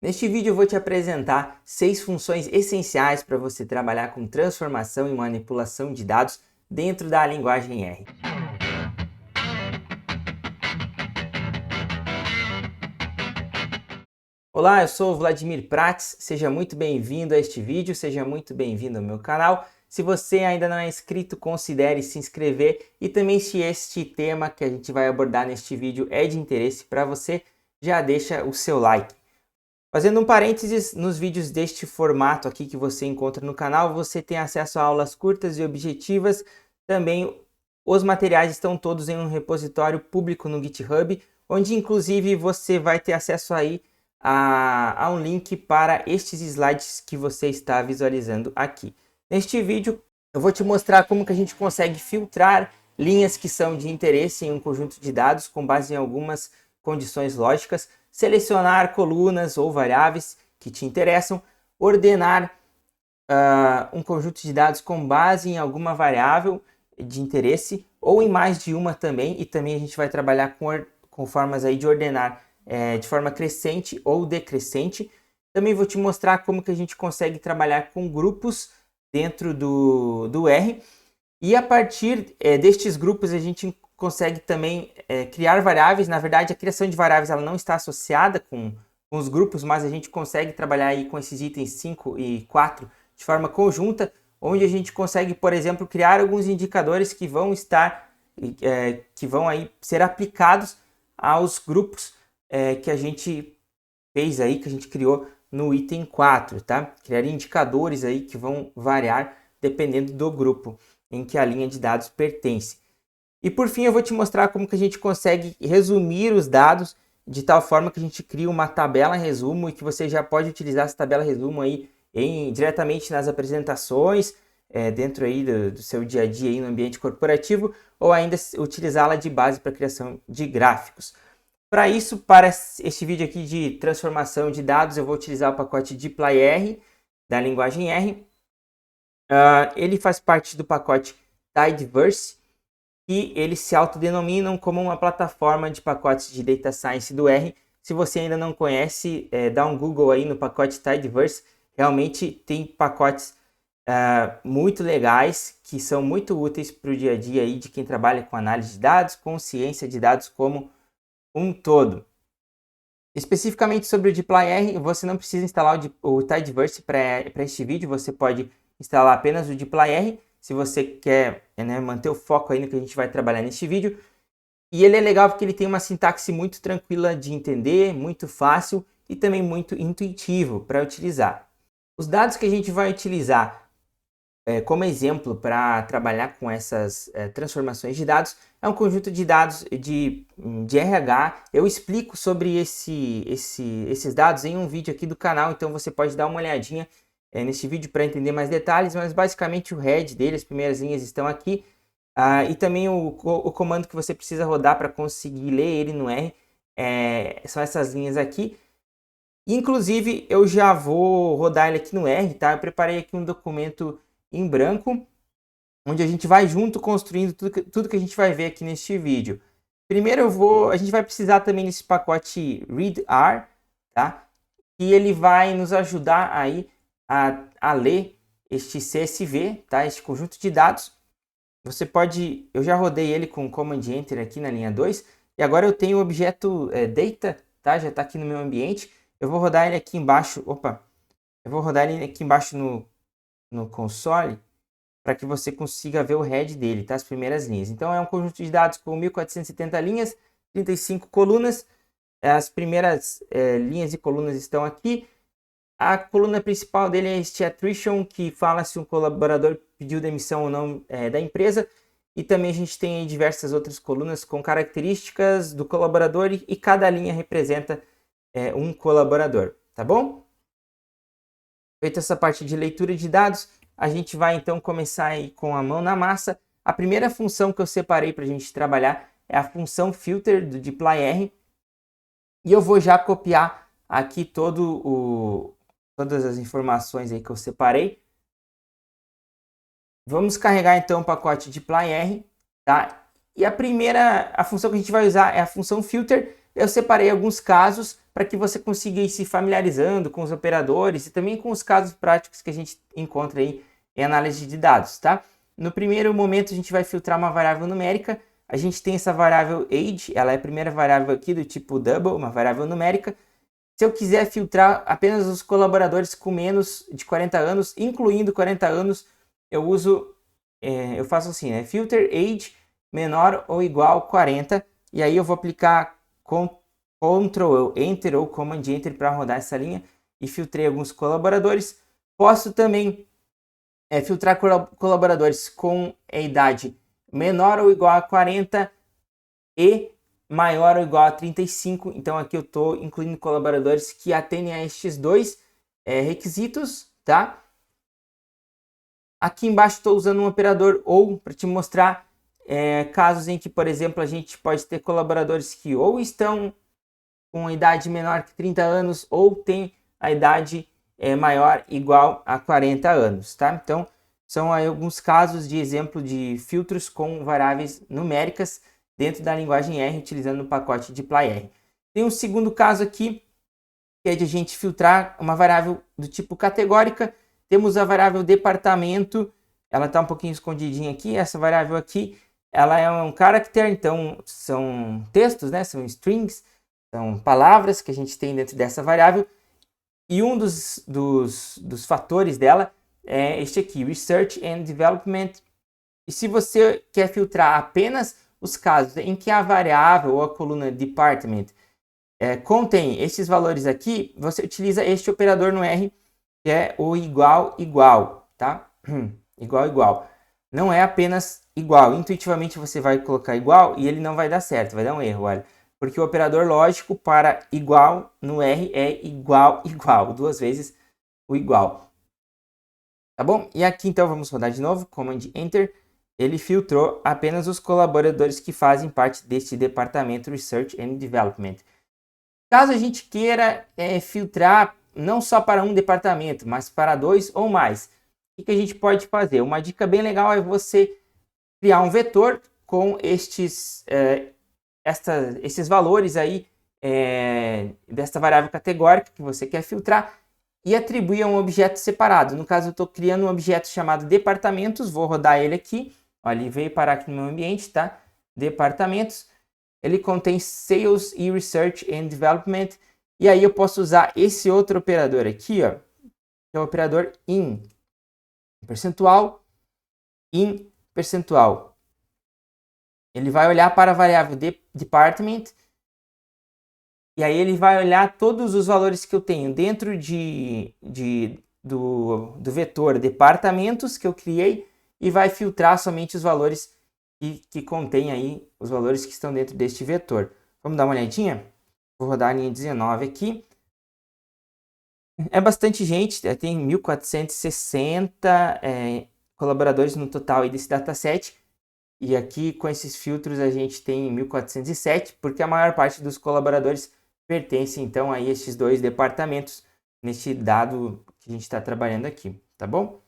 Neste vídeo eu vou te apresentar 6 funções essenciais para você trabalhar com transformação e manipulação de dados dentro da linguagem R. Olá, eu sou o Vladimir Prats, seja muito bem-vindo a este vídeo, seja muito bem-vindo ao meu canal. Se você ainda não é inscrito, considere se inscrever e também se este tema que a gente vai abordar neste vídeo é de interesse para você, já deixa o seu like. Fazendo um parênteses, nos vídeos deste formato aqui que você encontra no canal, você tem acesso a aulas curtas e objetivas. Também os materiais estão todos em um repositório público no GitHub, onde inclusive você vai ter acesso aí a um link para estes slides que você está visualizando aqui. Neste vídeo eu vou te mostrar como que a gente consegue filtrar linhas que são de interesse em um conjunto de dados com base em algumas condições lógicas, selecionar colunas ou variáveis que te interessam, ordenar um conjunto de dados com base em alguma variável de interesse ou em mais de uma também, e também a gente vai trabalhar com formas aí de ordenar de forma crescente ou decrescente. Também vou te mostrar como que a gente consegue trabalhar com grupos dentro do R, e a partir destes grupos a gente consegue também criar variáveis. Na verdade, a criação de variáveis ela não está associada com os grupos, mas a gente consegue trabalhar aí com esses itens 5 e 4 de forma conjunta, onde a gente consegue, por exemplo, criar alguns indicadores que vão aí ser aplicados aos grupos que a gente fez aí, que a gente criou no item 4, tá? Criar indicadores aí que vão variar dependendo do grupo em que a linha de dados pertence. E por fim eu vou te mostrar como que a gente consegue resumir os dados de tal forma que a gente cria uma tabela resumo e que você já pode utilizar essa tabela resumo aí diretamente nas apresentações, dentro aí do seu dia a dia aí no ambiente corporativo, ou ainda utilizá-la de base para a criação de gráficos. Para isso, para este vídeo aqui de transformação de dados, eu vou utilizar o pacote dplyr da linguagem R. Ele faz parte do pacote Tidyverse, e eles se autodenominam como uma plataforma de pacotes de Data Science do R. Se você ainda não conhece, dá um Google aí no pacote Tidyverse. Realmente tem pacotes muito legais, que são muito úteis para o dia a dia aí de quem trabalha com análise de dados, com ciência de dados como um todo. Especificamente sobre o dplyr, você não precisa instalar o Tidyverse para este vídeo, você pode instalar apenas o dplyr, se você quer manter o foco aí no que a gente vai trabalhar neste vídeo. E ele é legal porque ele tem uma sintaxe muito tranquila de entender, muito fácil e também muito intuitivo para utilizar. Os dados que a gente vai utilizar como exemplo para trabalhar com essas transformações de dados é um conjunto de dados de RH. Eu explico sobre esses dados em um vídeo aqui do canal, então você pode dar uma olhadinha nesse vídeo para entender mais detalhes, mas basicamente o head dele, as primeiras linhas estão aqui, e também o comando que você precisa rodar para conseguir ler ele no R, são essas linhas aqui. Inclusive eu já vou rodar ele aqui no R, tá? Eu preparei aqui um documento em branco, onde a gente vai junto construindo tudo que a gente vai ver aqui neste vídeo. Primeiro a gente vai precisar também desse pacote readr, tá? E ele vai nos ajudar aí a ler este CSV, tá? Este conjunto de dados. Eu já rodei ele com Command Enter aqui na linha 2, e agora eu tenho o objeto data, tá? Já está aqui no meu ambiente. Eu vou rodar ele aqui embaixo, no console, para que você consiga ver o head dele, tá? As primeiras linhas. Então é um conjunto de dados com 1470 linhas, 35 colunas. As primeiras linhas e colunas estão aqui. A coluna principal dele é este attrition, que fala se um colaborador pediu demissão ou não da empresa. E também a gente tem aí diversas outras colunas com características do colaborador, e cada linha representa um colaborador, tá bom? Feita essa parte de leitura de dados, a gente vai então começar aí com a mão na massa. A primeira função que eu separei para a gente trabalhar é a função filter do dplyr. E eu vou já copiar aqui todas as informações aí que eu separei. Vamos carregar então o pacote dplyr, tá? E a função que a gente vai usar é a função filter. Eu separei alguns casos para que você consiga ir se familiarizando com os operadores e também com os casos práticos que a gente encontra aí em análise de dados, tá? No primeiro momento a gente vai filtrar uma variável numérica. A gente tem essa variável age, ela é a primeira variável aqui do tipo double, uma variável numérica. Se eu quiser filtrar apenas os colaboradores com menos de 40 anos, incluindo 40 anos, eu faço assim, né? Filter age menor ou igual a 40, e aí eu vou aplicar Ctrl Enter ou Command Enter para rodar essa linha e filtrei alguns colaboradores. Posso também filtrar colaboradores com a idade menor ou igual a 40 e maior ou igual a 35. Então aqui eu estou incluindo colaboradores que atendem a estes dois requisitos, tá? Aqui embaixo estou usando um operador OU para te mostrar casos em que, por exemplo, a gente pode ter colaboradores que ou estão com idade menor que 30 anos ou tem a idade maior igual a 40 anos, tá? Então, são aí alguns casos de exemplo de filtros com variáveis numéricas dentro da linguagem R, utilizando o pacote dplyr. Tem um segundo caso aqui, que é de a gente filtrar uma variável do tipo categórica. Temos a variável departamento, ela está um pouquinho escondidinha aqui. Essa variável aqui, ela é um character, então são textos, né? São strings, são palavras que a gente tem dentro dessa variável. E um dos fatores dela é este aqui, Research and Development. E se você quer filtrar apenas os casos em que a variável ou a coluna department contém estes valores aqui, você utiliza este operador no R, que é o igual, igual, tá? Igual, igual. Não é apenas igual. Intuitivamente você vai colocar igual e ele não vai dar certo, vai dar um erro, olha. Porque o operador lógico para igual no R é igual, igual. 2 vezes o igual. Tá bom? E aqui então vamos rodar de novo, Command Enter. Ele filtrou apenas os colaboradores que fazem parte deste departamento Research and Development. Caso a gente queira filtrar não só para um departamento, mas para 2 ou mais, o que a gente pode fazer? Uma dica bem legal é você criar um vetor com esses valores aí desta variável categórica que você quer filtrar e atribuir a um objeto separado. No caso, eu estou criando um objeto chamado departamentos, vou rodar ele aqui. Olha, ele veio parar aqui no meu ambiente, tá? Departamentos. Ele contém Sales e Research and Development. E aí eu posso usar esse outro operador aqui, ó, que é o operador in. Percentual, in, percentual. Ele vai olhar para a variável department. E aí ele vai olhar todos os valores que eu tenho dentro do vetor departamentos que eu criei e vai filtrar somente os valores que contém aí, os valores que estão dentro deste vetor. Vamos dar uma olhadinha? Vou rodar a linha 19 aqui. É bastante gente, tem 1460 colaboradores no total aí desse dataset. E aqui com esses filtros a gente tem 1407, porque a maior parte dos colaboradores pertence então a estes dois departamentos neste dado que a gente está trabalhando aqui, tá bom?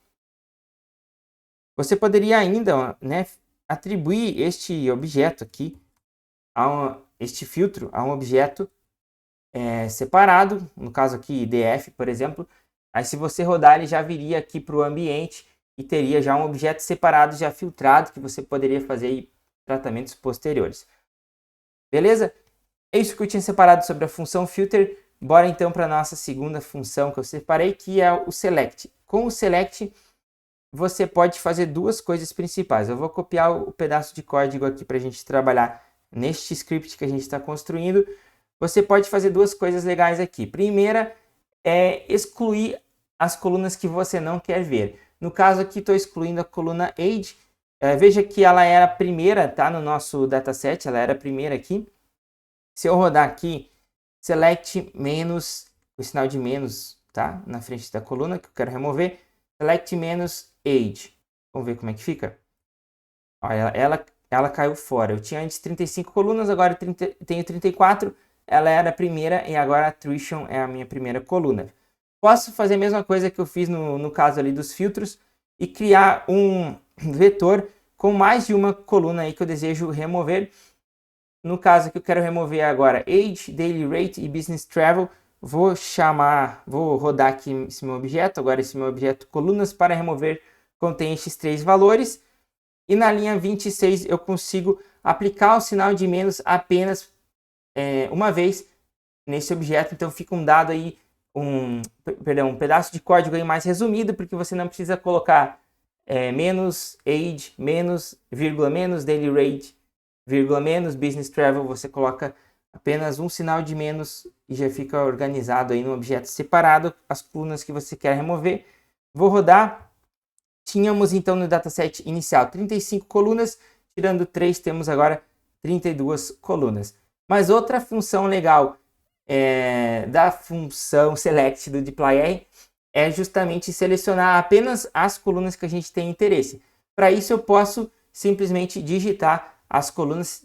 Você poderia ainda, né, atribuir este objeto aqui, este filtro, a um objeto separado, no caso aqui df, por exemplo. Aí se você rodar ele já viria aqui para o ambiente e teria já um objeto separado, já filtrado, que você poderia fazer aí tratamentos posteriores. Beleza? É isso que eu tinha separado sobre a função filter. Bora então para a nossa segunda função que eu separei, que é o select. Com o select, você pode fazer duas coisas principais. Eu vou copiar o pedaço de código aqui para a gente trabalhar neste script que a gente está construindo. Você pode fazer duas coisas legais aqui. Primeira é excluir as colunas que você não quer ver. No caso aqui, estou excluindo a coluna age. Veja que ela era a primeira, tá? No nosso dataset, ela era a primeira aqui. Se eu rodar aqui, select menos, o sinal de menos, tá? Na frente da coluna que eu quero remover. Select menos age. Vamos ver como é que fica. Olha, ela caiu fora. Eu tinha antes 35 colunas, agora tenho 34. Ela era a primeira e agora a attrition é a minha primeira coluna. Posso fazer a mesma coisa que eu fiz no caso ali dos filtros e criar um vetor com mais de uma coluna aí que eu desejo remover. no caso aqui eu quero remover agora Age, Daily Rate e Business Travel. Vou rodar aqui esse meu objeto, agora esse meu objeto colunas para remover contém estes 3 valores. E na linha 26 eu consigo aplicar o sinal de menos apenas uma vez nesse objeto. Então fica um dado aí, um pedaço de código aí mais resumido, porque você não precisa colocar menos age, menos, vírgula, menos daily rate, vírgula, menos business travel. Você coloca apenas um sinal de menos e já fica organizado aí no objeto separado as colunas que você quer remover. Vou rodar. Tínhamos então no dataset inicial 35 colunas, tirando 3 temos agora 32 colunas. Mas outra função legal da função select do dplyr é justamente selecionar apenas as colunas que a gente tem interesse. Para isso eu posso simplesmente digitar as colunas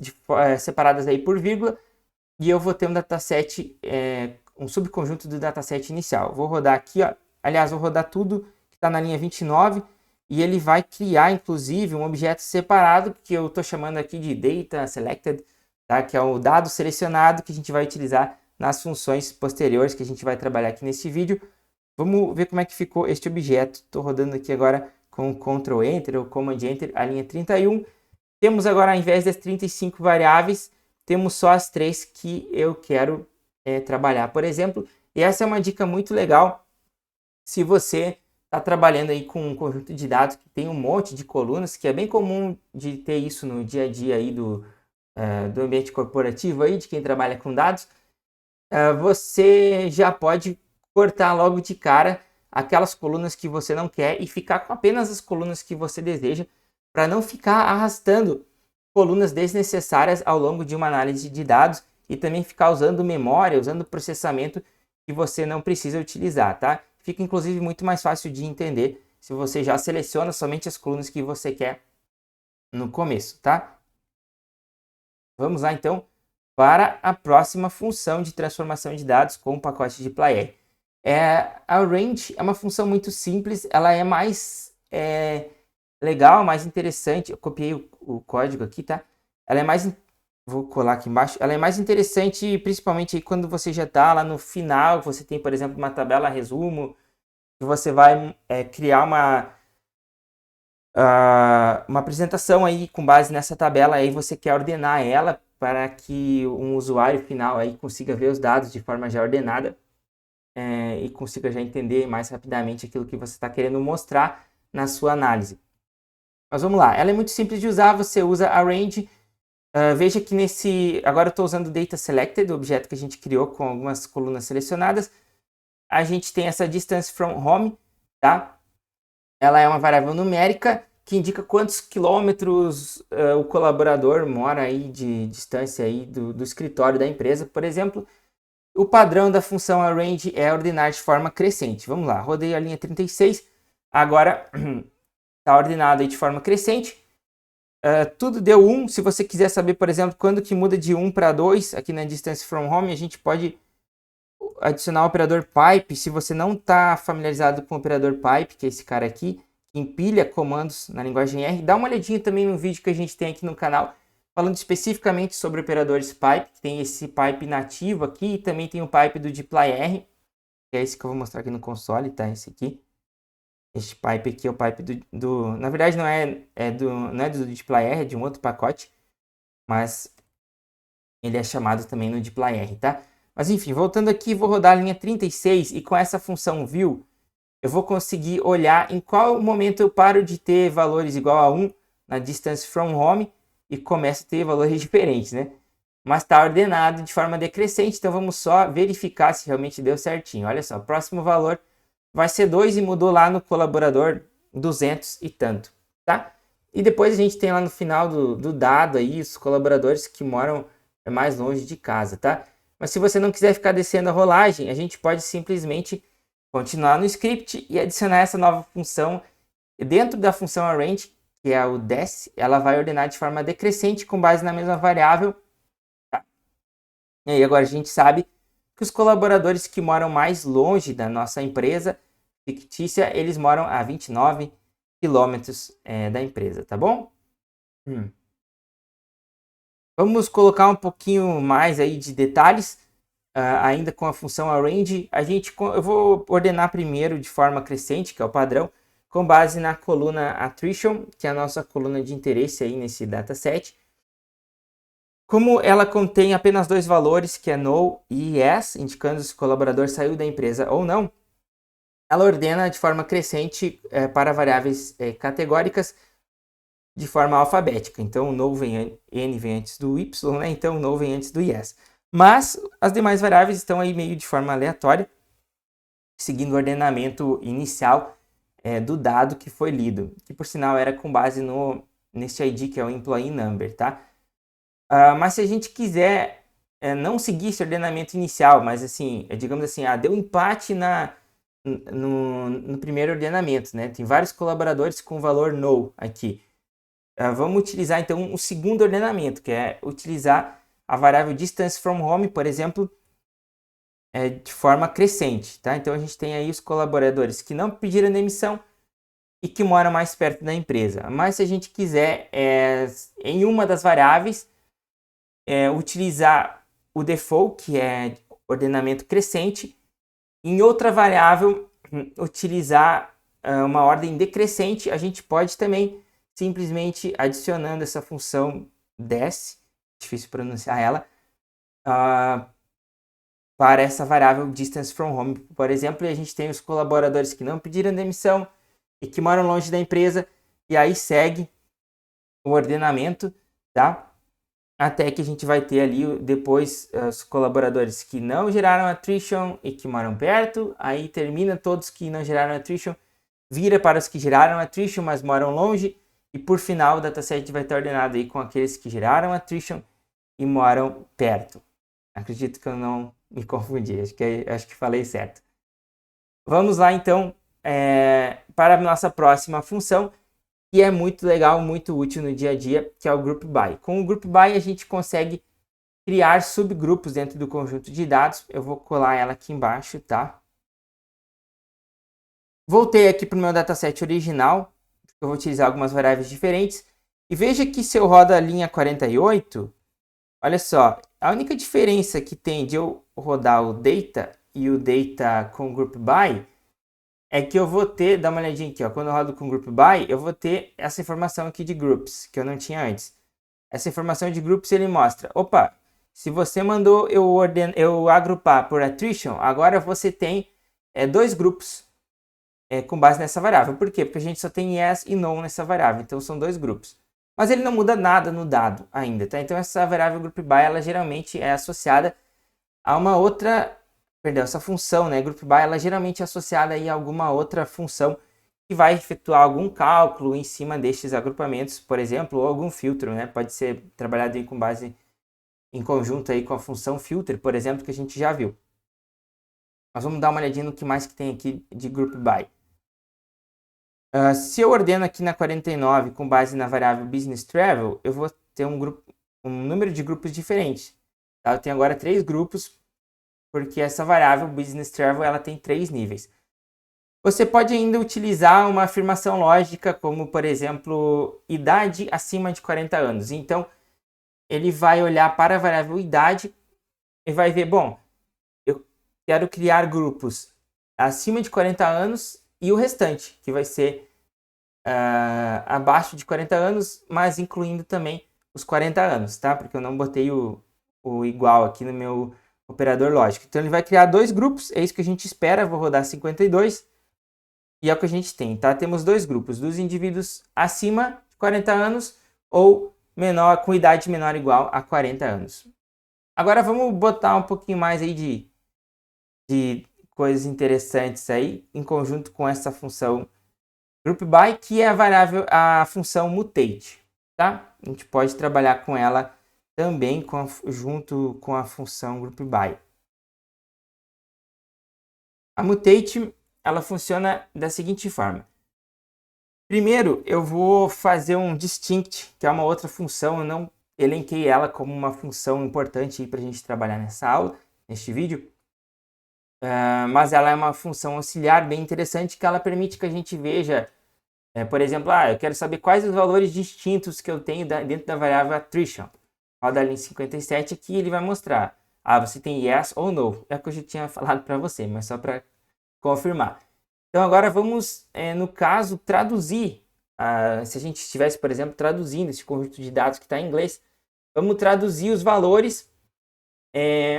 separadas aí por vírgula e eu vou ter um dataset, um subconjunto do dataset inicial. Vou rodar aqui, ó. Aliás, vou rodar tudo que está na linha 29 e ele vai criar inclusive um objeto separado que eu estou chamando aqui de data selected, tá? Que é o dado selecionado que a gente vai utilizar nas funções posteriores que a gente vai trabalhar aqui nesse vídeo. Vamos ver como é que ficou este objeto. Estou rodando aqui agora com Ctrl Enter ou Command Enter a linha 31. Temos agora, ao invés das 35 variáveis, temos só as 3 que eu quero trabalhar, por exemplo. E essa é uma dica muito legal se você está trabalhando aí com um conjunto de dados que tem um monte de colunas, que é bem comum de ter isso no dia a dia aí do ambiente corporativo, aí, de quem trabalha com dados. Você já pode cortar logo de cara aquelas colunas que você não quer e ficar com apenas as colunas que você deseja, para não ficar arrastando colunas desnecessárias ao longo de uma análise de dados e também ficar usando memória, usando processamento que você não precisa utilizar, tá? Fica inclusive muito mais fácil de entender se você já seleciona somente as colunas que você quer no começo, tá? Vamos lá então para a próxima função de transformação de dados com o pacote dplyr. A range é uma função muito simples, ela é mais legal, mais interessante. Eu copiei o código aqui, tá? Ela é mais, vou colar aqui embaixo. Ela é mais interessante, principalmente aí quando você já está lá no final. Você tem, por exemplo, uma tabela resumo. Você vai criar uma apresentação aí com base nessa tabela. Aí você quer ordenar ela para que um usuário final aí consiga ver os dados de forma já ordenada e consiga já entender mais rapidamente aquilo que você está querendo mostrar na sua análise. Mas vamos lá, ela é muito simples de usar, você usa a range. Veja que agora eu estou usando o data selected, o objeto que a gente criou com algumas colunas selecionadas. A gente tem essa distance from home, tá? Ela é uma variável numérica que indica quantos quilômetros o colaborador mora aí de distância aí do escritório da empresa, por exemplo. O padrão da função arrange é ordenar de forma crescente. Vamos lá, rodei a linha 36, agora está ordenado aí de forma crescente. Tudo deu 1. Se você quiser saber, por exemplo, quando que muda de 1 para 2, aqui na distance from home, a gente pode adicionar o operador pipe. Se você não está familiarizado com o operador pipe, que é esse cara aqui, que empilha comandos na linguagem R, dá uma olhadinha também no vídeo que a gente tem aqui no canal, falando especificamente sobre operadores pipe, que tem esse pipe nativo aqui, e também tem o pipe do dplyr, que é esse que eu vou mostrar aqui no console, tá? Esse aqui. Este pipe aqui é o pipe na verdade não é do dplyr, é de um outro pacote, mas ele é chamado também no dplyr, tá? Mas enfim, voltando aqui, vou rodar a linha 36 e com essa função view, eu vou conseguir olhar em qual momento eu paro de ter valores igual a 1 na distance from home e começo a ter valores diferentes, né? Mas está ordenado de forma decrescente, então vamos só verificar se realmente deu certinho. Olha só, o próximo valor vai ser 2 e mudou lá no colaborador 200 e tanto, tá? E depois a gente tem lá no final do dado aí os colaboradores que moram mais longe de casa, tá? Mas se você não quiser ficar descendo a rolagem, a gente pode simplesmente continuar no script e adicionar essa nova função dentro da função arrange, que é o desce. Ela vai ordenar de forma decrescente com base na mesma variável. Tá? E aí agora a gente sabe que os colaboradores que moram mais longe da nossa empresa fictícia, eles moram a 29 km. quilômetros da empresa, tá bom? Vamos colocar um pouquinho mais aí de detalhes, ainda com a função arrange. Eu vou ordenar primeiro de forma crescente, que é o padrão, com base na coluna attrition, que é a nossa coluna de interesse aí nesse dataset. Como ela contém apenas dois valores, que é no e yes, indicando se o colaborador saiu da empresa ou não, ela ordena de forma crescente para variáveis categóricas de forma alfabética. Então, o no N vem antes do Y, né? Então, o no vem antes do yes. Mas as demais variáveis estão aí meio de forma aleatória, seguindo o ordenamento inicial do dado que foi lido, que por sinal era com base nesse ID, que é o Employee Number, tá? Mas se a gente quiser não seguir esse ordenamento inicial, mas assim, digamos assim, deu empate no primeiro ordenamento, né? Tem vários colaboradores com valor no aqui. Vamos utilizar então o segundo ordenamento, que é utilizar a variável distance from home, por exemplo, de forma crescente, tá? Então a gente tem aí os colaboradores que não pediram demissão e que moram mais perto da empresa. Mas se a gente quiser, em uma das variáveis, utilizar o default, que é ordenamento crescente, em outra variável utilizar uma ordem decrescente, a gente pode também simplesmente adicionando essa função desc, difícil pronunciar ela, para essa variável distance from home, por exemplo, e a gente tem os colaboradores que não pediram demissão e que moram longe da empresa, e aí segue o ordenamento, tá? Até que a gente vai ter ali depois os colaboradores que não geraram attrition e que moram perto, aí termina todos que não geraram attrition, vira para os que geraram attrition, mas moram longe, e por final o dataset vai estar ordenado aí com aqueles que geraram attrition e moram perto. Acredito que eu não me confundi, acho que falei certo. Vamos lá então para a nossa próxima função, que é muito legal, muito útil no dia a dia, que é o Group By. Com o Group By a gente consegue criar subgrupos dentro do conjunto de dados. Eu vou colar ela aqui embaixo, tá? Voltei aqui para o meu dataset original. Eu vou utilizar algumas variáveis diferentes. E veja que se eu rodo a linha 48, olha só, a única diferença que tem de eu rodar o data e o data com Group By é que eu vou ter, dá uma olhadinha aqui, ó, quando eu rodo com Group By, eu vou ter essa informação aqui de Groups, que eu não tinha antes. Essa informação de Groups, ele mostra, opa, se você mandou eu agrupar por attrition, agora você tem dois grupos com base nessa variável. Por quê? Porque a gente só tem yes e no nessa variável, então são dois grupos. Mas ele não muda nada no dado ainda, tá? Então essa variável Group By, ela geralmente é associada a uma outra... Perdão, essa função, né, Group By, ela geralmente é associada aí a alguma outra função que vai efetuar algum cálculo em cima destes agrupamentos, por exemplo, ou algum filtro, né? Pode ser trabalhado aí com base em conjunto aí com a função filter, por exemplo, que a gente já viu. Mas vamos dar uma olhadinha no que mais que tem aqui de Group By. Se eu ordeno aqui na 49 com base na variável Business Travel, eu vou ter um número de grupos diferentes. Tá? Eu tenho agora 3 grupos, porque essa variável Business Travel ela tem 3 níveis. Você pode ainda utilizar uma afirmação lógica, como por exemplo, idade acima de 40 anos. Então, ele vai olhar para a variável idade e vai ver, bom, eu quero criar grupos acima de 40 anos e o restante, que vai ser abaixo de 40 anos, mas incluindo também os 40 anos, tá? Porque eu não botei o igual aqui no meu operador lógico. Então ele vai criar 2 grupos, é isso que a gente espera. Vou rodar 52 e é o que a gente tem, tá? Temos 2 grupos, dos indivíduos acima de 40 anos ou menor, com idade menor ou igual a 40 anos. Agora vamos botar um pouquinho mais aí de coisas interessantes aí em conjunto com essa função Group By, que é a função mutate, tá? A gente pode trabalhar com ela também junto com a função Group By. A mutate, ela funciona da seguinte forma. Primeiro, eu vou fazer um distinct, que é uma outra função. Eu não elenquei ela como uma função importante para a gente trabalhar nessa aula, neste vídeo. Mas ela é uma função auxiliar bem interessante, que ela permite que a gente veja, por exemplo, eu quero saber quais os valores distintos que eu tenho dentro da variável attrition. roda ali em 57 aqui, ele vai mostrar. Você tem yes ou no. É o que eu já tinha falado para você, mas só para confirmar. Então agora vamos, no caso, traduzir. Se a gente estivesse, por exemplo, traduzindo esse conjunto de dados que está em inglês, vamos traduzir os valores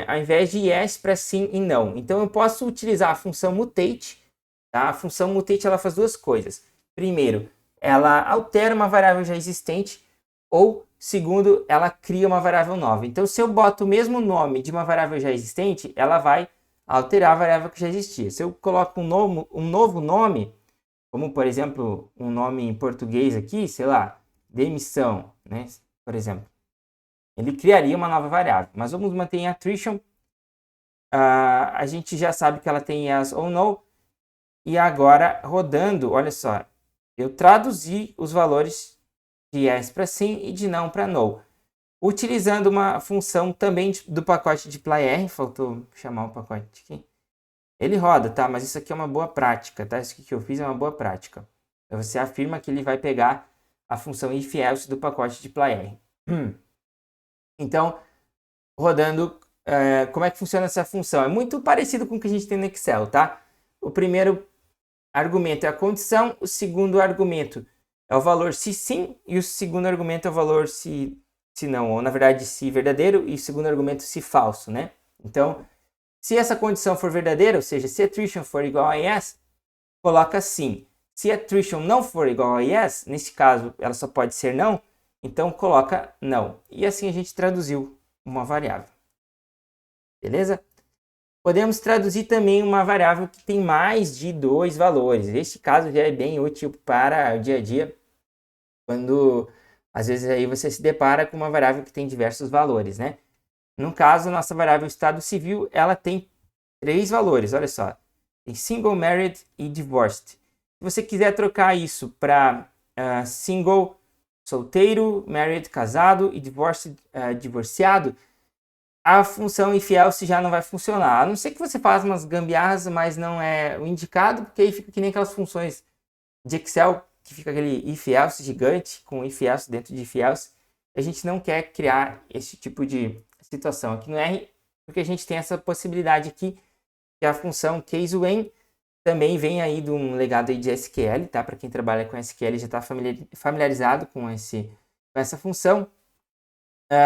ao invés de yes para sim e não. Então eu posso utilizar a função mutate. Tá? A função mutate ela faz duas coisas. Primeiro, ela altera uma variável já existente, ou segundo, ela cria uma variável nova. Então se eu boto o mesmo nome de uma variável já existente, ela vai alterar a variável que já existia. Se eu coloco um novo nome, como por exemplo um nome em português aqui, sei lá, demissão, né? Por exemplo, ele criaria uma nova variável. Mas vamos manter em attrition. A gente já sabe que ela tem yes ou no. E agora, rodando, olha só, eu traduzi os valores de yes para sim e de não para no. Utilizando uma função também do pacote de dplyr, faltou chamar o pacote aqui. Ele roda, tá? Mas isso aqui é uma boa prática, tá? Isso aqui que eu fiz é uma boa prática. Então, você afirma que ele vai pegar a função if-else do pacote de dplyr. Então, rodando, como é que funciona essa função? É muito parecido com o que a gente tem no Excel, tá? O primeiro argumento é a condição, o segundo argumento é o valor se sim, e o segundo argumento é o valor se não, ou na verdade se verdadeiro, e o segundo argumento se falso, né? Então, se essa condição for verdadeira, ou seja, se attrition for igual a yes, coloca sim. Se attrition não for igual a yes, nesse caso ela só pode ser não, então coloca não. E assim a gente traduziu uma variável. Beleza? Podemos traduzir também uma variável que tem mais de 2 valores. Este caso já é bem útil para o dia a dia, quando às vezes aí você se depara com uma variável que tem diversos valores, né? No caso, nossa variável estado civil, ela tem 3 valores, olha só. Tem single, married e divorced. Se você quiser trocar isso para single, solteiro, married, casado e divorced, divorciado, a função if-else já não vai funcionar. A não ser que você faça umas gambiarras, mas não é o indicado, porque aí fica que nem aquelas funções de Excel, que fica aquele if-else gigante, com if-else dentro de if-else. A gente não quer criar esse tipo de situação aqui no R, porque a gente tem essa possibilidade aqui, que a função case-when também vem aí de um legado aí de SQL, tá? Para quem trabalha com SQL já está familiarizado com essa função.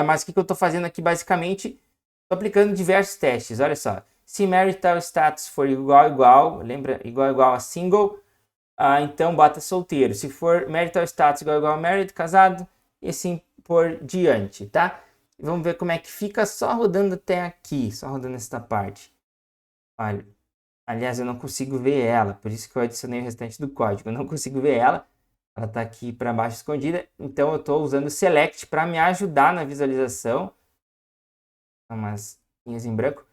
Mas o que eu estou fazendo aqui basicamente? Estou aplicando diversos testes, olha só. Se marital status for igual, lembra? Igual a single, então bota solteiro. Se for marital status igual a married, casado, e assim por diante, tá? Vamos ver como é que fica só rodando até aqui, só rodando esta parte. Olha, aliás, eu não consigo ver ela, por isso que eu adicionei o restante do código. Eu não consigo ver ela, ela está aqui para baixo escondida, então eu estou usando o select para me ajudar na visualização. Umas linhas em branco.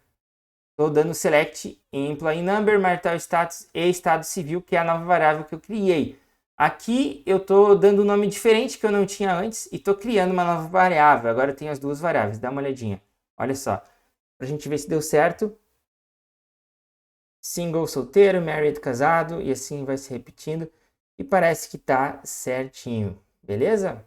Estou dando select em employee number, marital status e estado civil, que é a nova variável que eu criei. Aqui eu estou dando um nome diferente que eu não tinha antes e estou criando uma nova variável. Agora eu tenho as duas variáveis, dá uma olhadinha. Olha só, para a gente ver se deu certo. Single, solteiro, married, casado, e assim vai se repetindo. E parece que está certinho, beleza?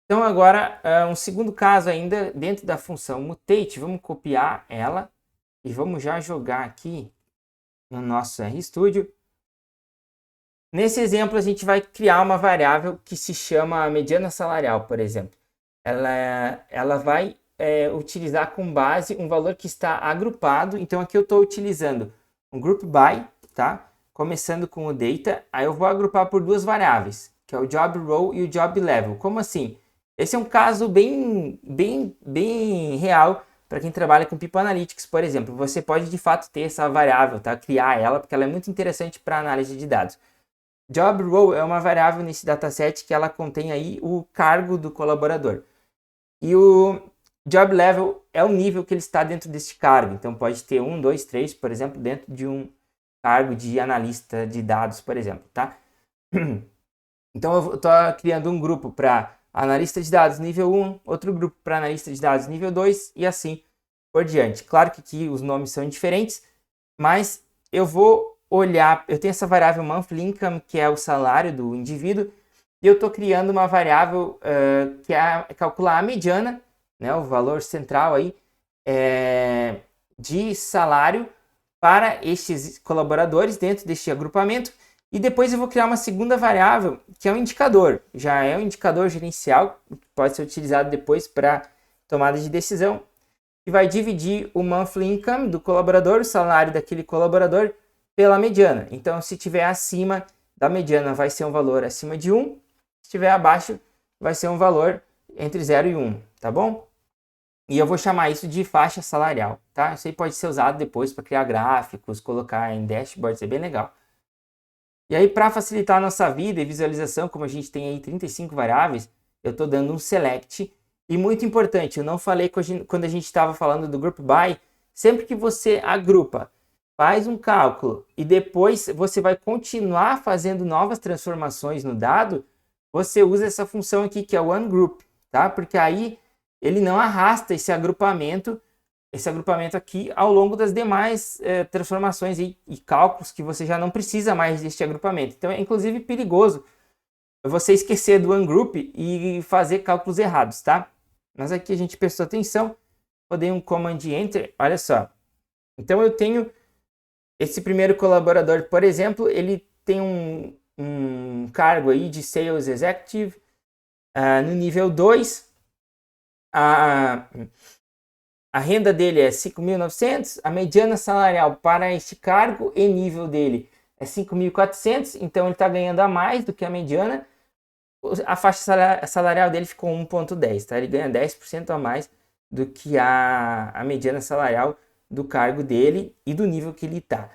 Então agora, um segundo caso ainda dentro da função mutate, vamos copiar ela e vamos já jogar aqui no nosso RStudio. Nesse exemplo, a gente vai criar uma variável que se chama mediana salarial, por exemplo. Ela vai utilizar com base um valor que está agrupado. Então aqui eu estou utilizando um group by, tá? Começando com o data, aí eu vou agrupar por duas variáveis, que é o job role e o job level. Como assim? Esse é um caso bem real para quem trabalha com People Analytics, por exemplo. Você pode de fato ter essa variável, tá? Criar ela, porque ela é muito interessante para análise de dados. Job role é uma variável nesse dataset que ela contém aí o cargo do colaborador. E o job level é o nível que ele está dentro desse cargo. Então pode ter 1, 2, 3, por exemplo, dentro de um cargo de analista de dados, por exemplo, tá? Então eu estou criando um grupo para analista de dados nível 1, outro grupo para analista de dados nível 2 e assim por diante. Claro que aqui os nomes são diferentes, mas eu vou olhar, eu tenho essa variável monthly income, que é o salário do indivíduo, e eu estou criando uma variável que é calcular a mediana, né, o valor central aí, de salário para estes colaboradores dentro deste agrupamento. E depois eu vou criar uma segunda variável, que é um indicador. Já é um indicador gerencial, que pode ser utilizado depois para tomada de decisão, que vai dividir o monthly income do colaborador, o salário daquele colaborador, pela mediana. Então, se estiver acima da mediana, vai ser um valor acima de 1. Se estiver abaixo, vai ser um valor entre 0 e 1, tá bom? E eu vou chamar isso de faixa salarial, tá? Isso aí pode ser usado depois para criar gráficos, colocar em dashboards, é bem legal. E aí, para facilitar a nossa vida e visualização, como a gente tem aí 35 variáveis, eu estou dando um select. E muito importante, eu não falei quando a gente estava falando do group by, sempre que você agrupa, faz um cálculo e depois você vai continuar fazendo novas transformações no dado, você usa essa função aqui que é o ungroup, tá? Porque aí ele não arrasta esse agrupamento aqui ao longo das demais transformações e cálculos que você já não precisa mais deste agrupamento. Então é inclusive perigoso você esquecer do ungroup e fazer cálculos errados, tá? Mas aqui a gente prestou atenção, eu dei um command enter, olha só. Então eu tenho esse primeiro colaborador, por exemplo, ele tem um cargo aí de Sales Executive no nível 2. A renda dele é 5.900, a mediana salarial para este cargo e nível dele é 5.400, então ele está ganhando a mais do que a mediana. A faixa salarial dele ficou 1,10, tá? Ele ganha 10% a mais do que a mediana salarial do cargo dele e do nível que ele está.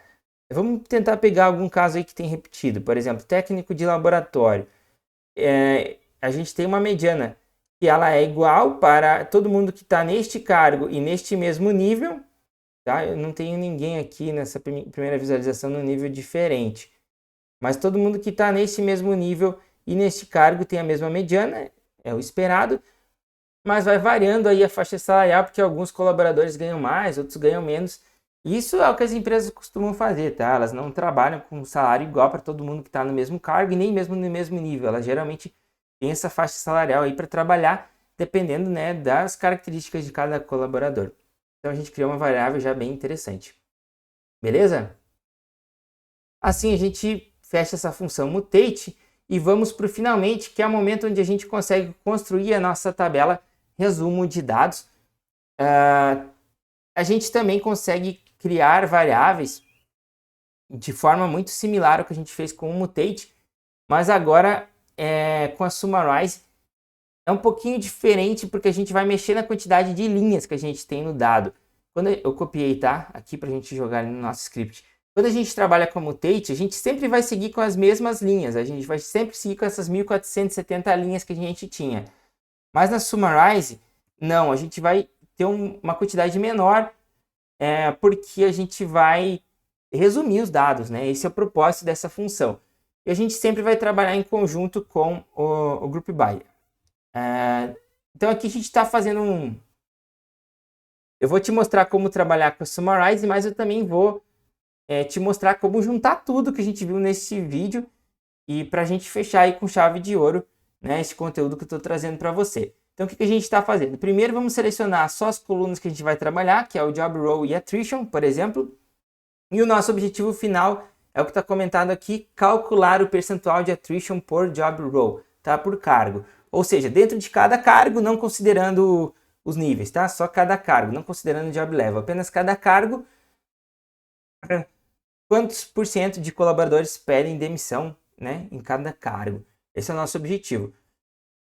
Vamos tentar pegar algum caso aí que tem repetido. Por exemplo, técnico de laboratório. A gente tem uma mediana que ela é igual para todo mundo que está neste cargo e neste mesmo nível. Tá? Eu não tenho ninguém aqui nessa primeira visualização no nível diferente. Mas todo mundo que está neste mesmo nível e neste cargo tem a mesma mediana, é o esperado, mas vai variando aí a faixa salarial, porque alguns colaboradores ganham mais, outros ganham menos. Isso é o que as empresas costumam fazer, tá? Elas não trabalham com um salário igual para todo mundo que está no mesmo cargo e nem mesmo no mesmo nível. Elas geralmente têm essa faixa salarial aí para trabalhar, dependendo, né, das características de cada colaborador. Então a gente criou uma variável já bem interessante. Beleza? Assim a gente fecha essa função mutate e vamos para o finalmente, que é o momento onde a gente consegue construir a nossa tabela resumo de dados. A gente também consegue criar variáveis de forma muito similar ao que a gente fez com o mutate, mas agora com a summarize é um pouquinho diferente, porque a gente vai mexer na quantidade de linhas que a gente tem no dado. Quando eu copiei, tá? Aqui para a gente jogar no nosso script. Quando a gente trabalha com mutate, a gente sempre vai seguir com as mesmas linhas. A gente vai sempre seguir com essas 1470 linhas que a gente tinha. Mas na summarize, não. A gente vai ter uma quantidade menor, porque a gente vai resumir os dados, né? Esse é o propósito dessa função. E a gente sempre vai trabalhar em conjunto com o group by. Então aqui a gente está fazendo Eu vou te mostrar como trabalhar com a summarize, mas eu também vou te mostrar como juntar tudo que a gente viu nesse vídeo e para a gente fechar aí com chave de ouro, né, esse conteúdo que eu estou trazendo para você. Então, o que a gente está fazendo? Primeiro, vamos selecionar só as colunas que a gente vai trabalhar, que é o Job Role e Attrition, por exemplo. E o nosso objetivo final é o que está comentado aqui, calcular o percentual de Attrition por Job Role, tá? Por cargo. Ou seja, dentro de cada cargo, não considerando os níveis, tá? Só cada cargo, não considerando o Job Level. Apenas cada cargo. Quantos por cento de colaboradores pedem demissão, né, em cada cargo? Esse é o nosso objetivo.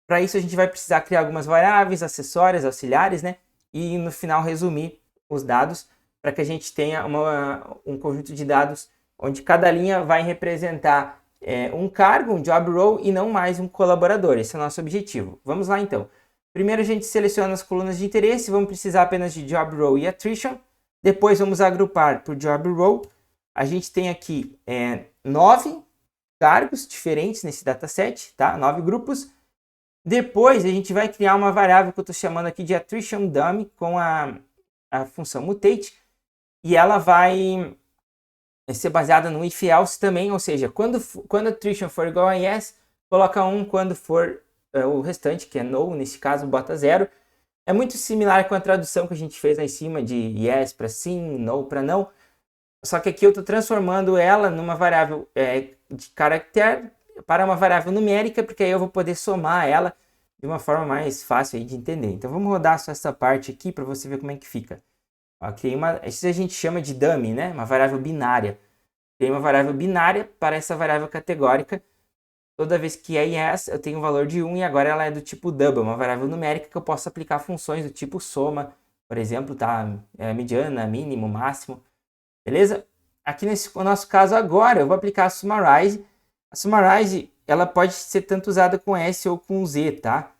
Para isso a gente vai precisar criar algumas variáveis acessórias, auxiliares, né, e no final resumir os dados para que a gente tenha um conjunto de dados onde cada linha vai representar um cargo, um job role e não mais um colaborador. Esse é o nosso objetivo. Vamos lá então. Primeiro a gente seleciona as colunas de interesse, vamos precisar apenas de job role e attrition. Depois vamos agrupar por job role. A gente tem aqui 9 cargos diferentes nesse dataset, tá? 9 grupos. Depois a gente vai criar uma variável que eu estou chamando aqui de attrition dummy com a função mutate. E ela vai ser baseada no if else também, ou seja, quando attrition for igual a yes, coloca 1 quando for o restante, que é no, nesse caso bota 0. É muito similar com a tradução que a gente fez lá em cima de yes para sim, no para não. Só que aqui eu estou transformando ela numa variável de caractere para uma variável numérica, porque aí eu vou poder somar ela de uma forma mais fácil aí de entender. Então vamos rodar só essa parte aqui para você ver como é que fica. Ok, isso a gente chama de dummy, né? Uma variável binária. Tem uma variável binária para essa variável categórica. Toda vez que é yes, eu tenho um valor de 1 e agora ela é do tipo double, uma variável numérica que eu posso aplicar funções do tipo soma, por exemplo, tá? Mediana, mínimo, máximo. Beleza? Aqui nesse nosso caso agora, eu vou aplicar a summarize. A summarize, ela pode ser tanto usada com S ou com Z, tá?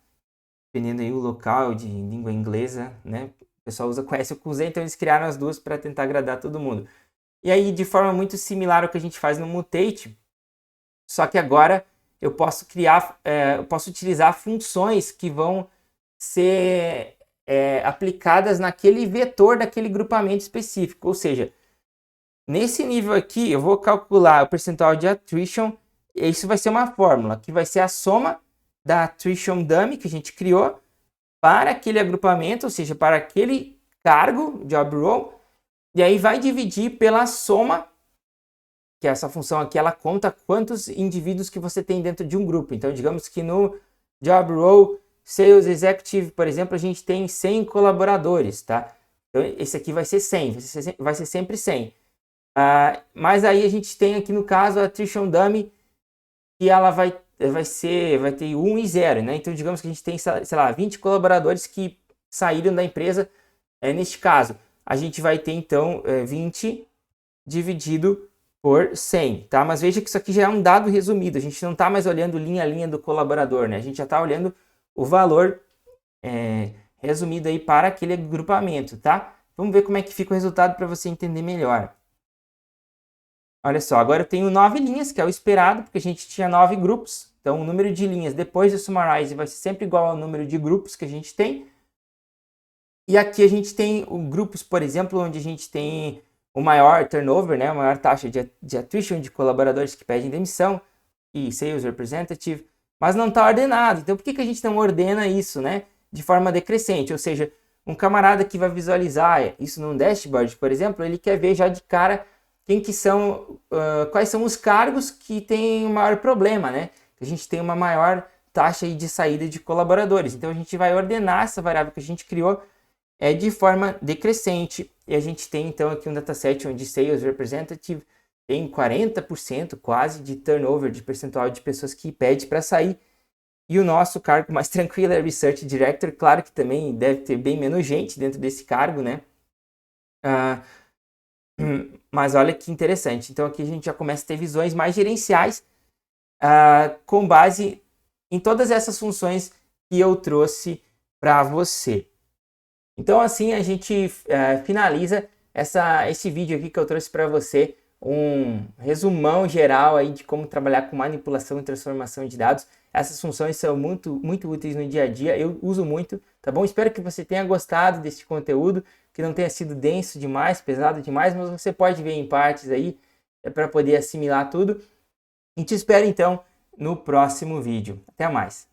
Dependendo aí o local de língua inglesa, né? O pessoal usa com S ou com Z, então eles criaram as duas para tentar agradar todo mundo. E aí, de forma muito similar ao que a gente faz no Mutate, só que agora eu posso eu posso utilizar funções que vão ser aplicadas naquele vetor daquele grupamento específico, ou seja, nesse nível aqui, eu vou calcular o percentual de attrition, e isso vai ser uma fórmula, que vai ser a soma da attrition dummy que a gente criou para aquele agrupamento, ou seja, para aquele cargo, job role, e aí vai dividir pela soma, que essa função aqui, ela conta quantos indivíduos que você tem dentro de um grupo. Então, digamos que no job role Sales Executive, por exemplo, a gente tem 100 colaboradores, tá? Então, esse aqui vai ser 100, vai ser sempre 100. Mas aí a gente tem aqui no caso a attrition dummy, que ela vai ter 1 e 0, né? Então digamos que a gente tem, sei lá, 20 colaboradores que saíram da empresa. Neste caso, a gente vai ter então 20 dividido por 100, tá? Mas veja que isso aqui já é um dado resumido, a gente não está mais olhando linha a linha do colaborador, né? A gente já está olhando o valor resumido aí para aquele agrupamento, tá? Vamos ver como é que fica o resultado para você entender melhor. Olha só, agora eu tenho 9 linhas, que é o esperado, porque a gente tinha 9 grupos. Então, o número de linhas depois do summarize vai ser sempre igual ao número de grupos que a gente tem. E aqui a gente tem grupos, por exemplo, onde a gente tem o maior turnover, né, a maior taxa de attrition de colaboradores que pedem demissão e sales representative, mas não está ordenado. Então, por que a gente não ordena isso, né, de forma decrescente? Ou seja, um camarada que vai visualizar isso num dashboard, por exemplo, ele quer ver já de cara quais são os cargos que têm o maior problema, né? A gente tem uma maior taxa de saída de colaboradores. Então a gente vai ordenar essa variável que a gente criou de forma decrescente. E a gente tem então aqui um dataset onde Sales Representative tem 40% quase de turnover, de percentual de pessoas que pede para sair. E o nosso cargo mais tranquilo é Research Director. Claro que também deve ter bem menos gente dentro desse cargo, né? Mas olha que interessante. Então aqui a gente já começa a ter visões mais gerenciais com base em todas essas funções que eu trouxe para você. Então assim a gente finaliza esse vídeo aqui que eu trouxe para você, um resumão geral aí de como trabalhar com manipulação e transformação de dados. Essas funções são muito, muito úteis no dia a dia, eu uso muito, tá bom? Espero que você tenha gostado desse conteúdo, que não tenha sido denso demais, pesado demais, mas você pode ver em partes aí para poder assimilar tudo. E te espero então no próximo vídeo. Até mais!